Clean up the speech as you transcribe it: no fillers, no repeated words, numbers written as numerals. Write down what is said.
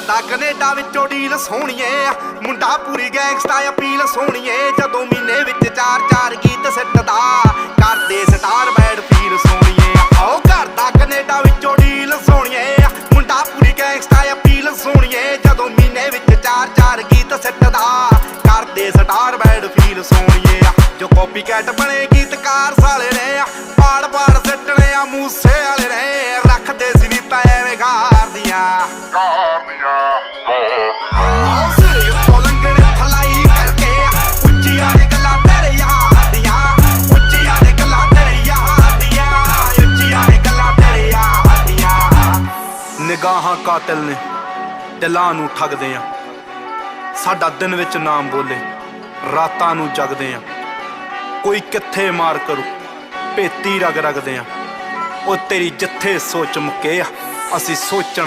ਕਰਦਾ ਕੈਨੇਡਾ ਵਿੱਚੋਂ ਡੀਲ ਸੋਹਣੀਏ, ਮੁੰਡਾ ਪੂਰੀ ਗੈਂਗਸਟਾ ਅਪੀਲ ਸੋਹਣੀਏ। ਜਦੋਂ ਮਹੀਨੇ ਵਿੱਚ 4-4 ਗੀਤ ਸਿੱਟਦਾ, ਕਰਦੇ ਸਟਾਰ ਬੈਡ ਫੀਲ ਸੋਹਣੀਏ। ਆਓ ਕਰਦਾ ਕੈਨੇਡਾ ਵਿੱਚੋਂ ਡੀਲ ਸੋਹਣੀਏ, ਮੁੰਡਾ ਪੂਰੀ ਗੈਂਗਸਟਾ ਅਪੀਲ ਸੋਹਣੀਏ। ਜਦੋਂ ਮਹੀਨੇ ਵਿੱਚ 4-4 ਗੀਤ ਸਿੱਟਦਾ, ਕਰਦੇ ਸਟਾਰ ਬੈਡ ਫੀਲ ਸੋਹਣੀਏ। ਜੋ ਕਾਪੀ ਕੈਟ ਬਣੇ ਗੀਤਕਾਰ ਸਾਲੇ ਨੇ, ਪਾੜ ਸਿੱਟਣੇ ਆ ਮੂਸੇ ਵਾਲੇ ਨੇ। ਰੱਖਦੇ ਸੀ ਵੀ ਪੈਵੇਂ ਗਾਰ ਦੀਆਂ ਸਿਰ ਉੱਤੋਂ ਲੰਘਣ ਥਲਾਈ ਕਰਕੇ, ਉੱਚੀਆਂ ਨੇ ਗੱਲਾਂ ਤੇਰੇ ਯਾਰ ਦੀਆਂ, ਉੱਚੀਆਂ ਨੇ ਗੱਲਾਂ ਤੇਰੇ ਯਾਰ ਦੀਆਂ, ਉੱਚੀਆਂ ਨੇ ਗੱਲਾਂ ਤੇਰੇ ਯਾਰ ਦੀਆਂ। ਨਿਗਾਹਾਂ ਕਾਤਿਲ ਨੇ, ਦਿਲਾਂ ਨੂੰ ਠੱਗਦੇ ਆ। ਸਾਡਾ ਦਿਨ ਵਿੱਚ ਨਾਮ ਬੋਲੇ, ਰਾਤਾਂ ਨੂੰ ਜਗਦੇ ਆ। ਕੋਈ ਕਿੱਥੇ ਮਾਰ ਕਰੂ, ਭੇਤੀ ਰਗਦੇ ਆ। ਉਹ ਤੇਰੀ ਜਿੱਥੇ ਸੋਚ ਮੁੱਕੇ ਆ, ਅਸੀਂ ਸੋਚਣ